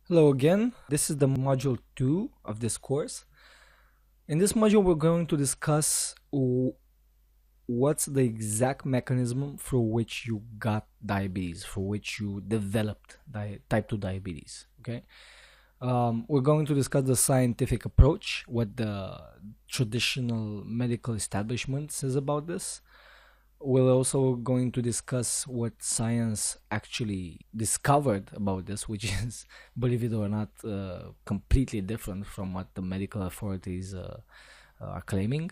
Hello again. This is the module 2 of this course. In this module, we're going to discuss what's the exact mechanism for which you got diabetes, for which you developed type 2 diabetes. Okay. We're going to discuss the scientific approach, what the traditional medical establishment says about this. We're also going to discuss what science actually discovered about this, which is, believe it or not, completely different from what the medical authorities are claiming.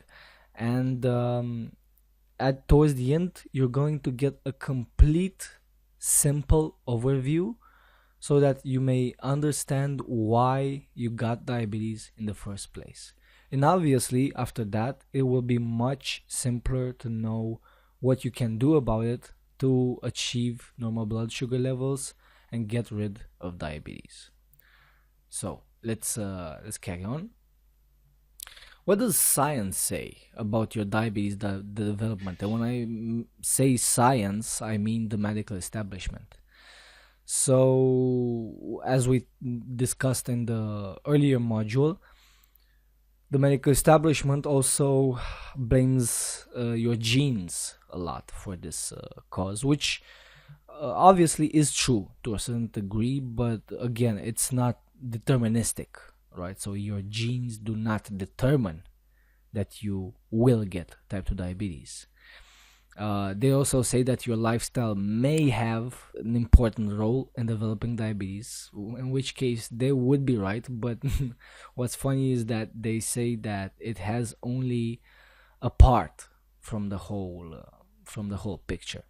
And at towards the end, you're going to get a complete, simple overview so that you may understand why you got diabetes in the first place. And obviously, after that, it will be much simpler to know what you can do about it to achieve normal blood sugar levels and get rid of diabetes. So let's carry on. What does science say about your diabetes the development? And when I say science, I mean the medical establishment. So, as we discussed in the earlier module, the medical establishment also blames your genes a lot for this cause, which obviously is true to a certain degree, but again, it's not deterministic, right? So, your genes do not determine that you will get type 2 diabetes. They also say that your lifestyle may have an important role in developing diabetes, in which case they would be right. But what's funny is that they say that it has only a part from the whole picture.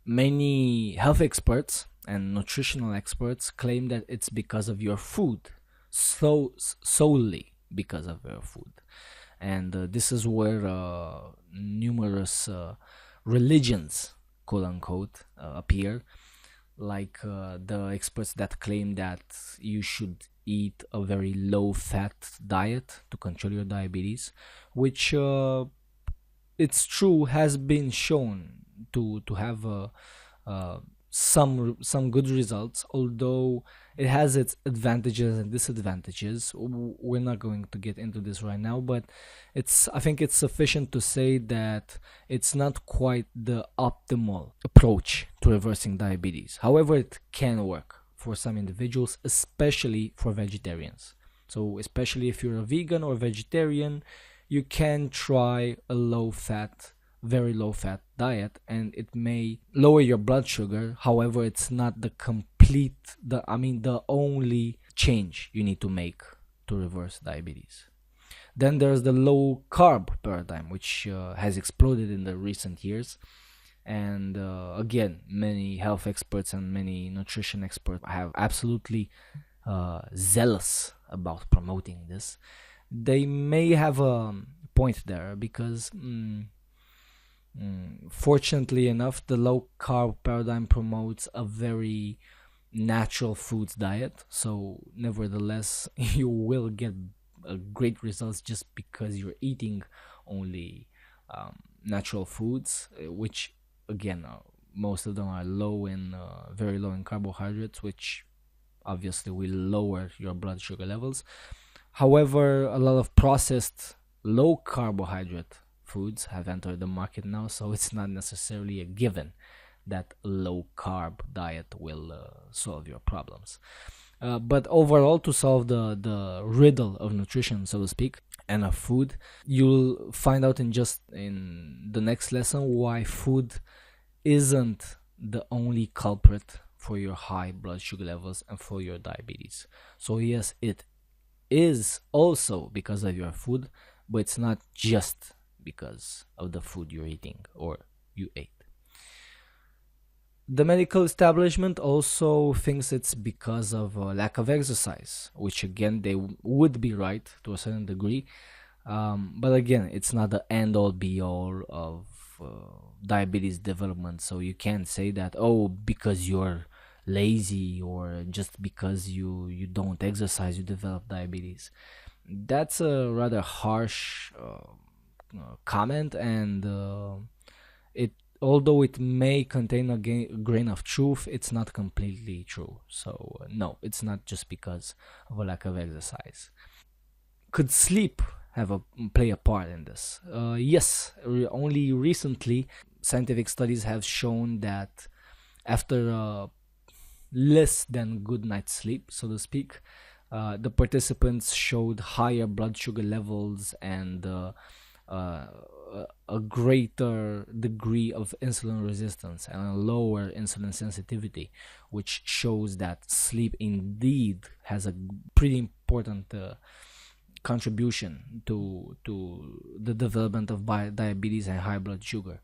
Many health experts and nutritional experts claim that it's because of your food, solely because of your food. And this is where numerous religions, quote unquote, appear, like the experts that claim that you should eat a very low fat diet to control your diabetes, which it's true has been shown to have some good results, although it has its advantages and disadvantages. We're not going to get into this right now, but I think it's sufficient to say that it's not quite the optimal approach to reversing diabetes. However, it can work for some individuals, especially for vegetarians. So, especially if you're a vegan or vegetarian, you can try a very low fat diet, and it may lower your blood sugar. However, it's not the only change you need to make to reverse diabetes. Then there's the low carb paradigm, which has exploded in the recent years. And again, many health experts and many nutrition experts have absolutely zealous about promoting this. They may have a point there because fortunately enough, the low carb paradigm promotes a very natural foods diet. So, nevertheless, you will get great results just because you're eating only natural foods, which again, most of them are very low in carbohydrates, which obviously will lower your blood sugar levels. However, a lot of processed low carbohydrate foods have entered the market now, so it's not necessarily a given that a low carb diet will solve your problems. But overall, to solve the riddle of nutrition, so to speak, and of food, you'll find out in the next lesson why food isn't the only culprit for your high blood sugar levels and for your diabetes. So yes, it is also because of your food, but it's not just because of the food you're eating or you ate. The medical establishment also thinks it's because of lack of exercise, which again, they would be right to a certain degree. But again, it's not the end all be all of diabetes development. So you can't say that, oh, because you're lazy or just because you don't exercise, you develop diabetes. That's a rather harsh comment, and it although it may contain a grain of truth, it's not completely true. So no, it's not just because of a lack of exercise. Could sleep have a play a part in this? Yes. Only recently, scientific studies have shown that after less than good night's sleep, so to speak, the participants showed higher blood sugar levels and uh, a greater degree of insulin resistance and a lower insulin sensitivity, which shows that sleep indeed has a pretty important contribution to the development of diabetes and high blood sugar.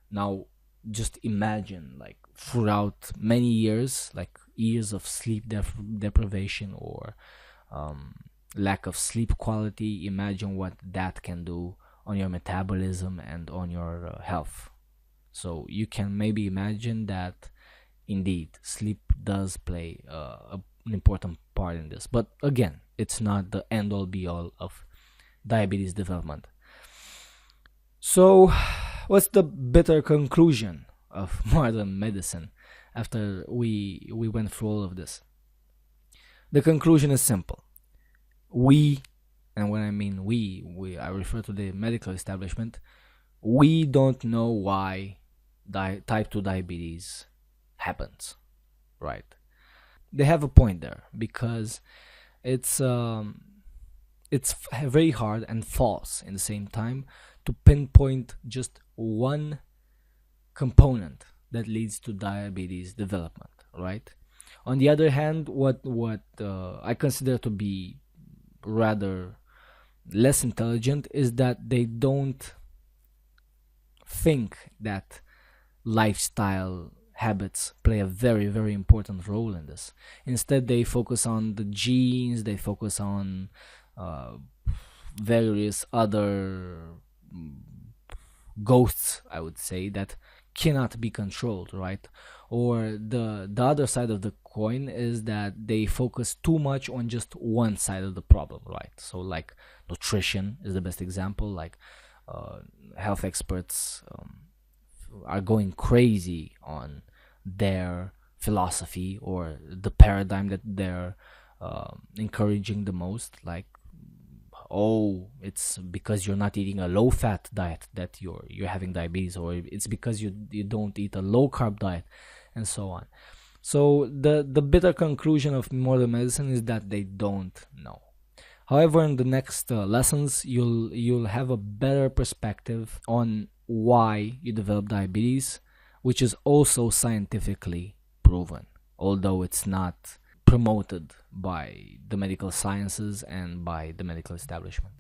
Now, just imagine, like, throughout many years, like years of sleep deprivation or um, lack of sleep quality, imagine what that can do on your metabolism and on your health. So you can maybe imagine that indeed sleep does play an important part in this. But again, it's not the end all be all of diabetes development. So, what's the bitter conclusion of modern medicine after we went through all of this? The conclusion is simple. We, and when I mean we I refer to the medical establishment, we don't know why type 2 diabetes happens, right? They have a point there because it's very hard and false in the same time to pinpoint just one component that leads to diabetes development, right? On the other hand, what I consider to be rather less intelligent is that they don't think that lifestyle habits play a very, very important role in this. Instead, they focus on the genes, they focus on uh, various other ghosts, I would say, that cannot be controlled, right? Or the other side of the coin is that they focus too much on just one side of the problem, right? So like nutrition is the best example. Like uh, health experts are going crazy on their philosophy or the paradigm that they're encouraging the most. Like, oh, it's because you're not eating a low fat diet that you're having diabetes, or it's because you don't eat a low carb diet, and so on. So the bitter conclusion of modern medicine is that they don't know. However, in the next lessons, you'll have a better perspective on why you develop diabetes, which is also scientifically proven, although it's not promoted by the medical sciences and by the medical establishment.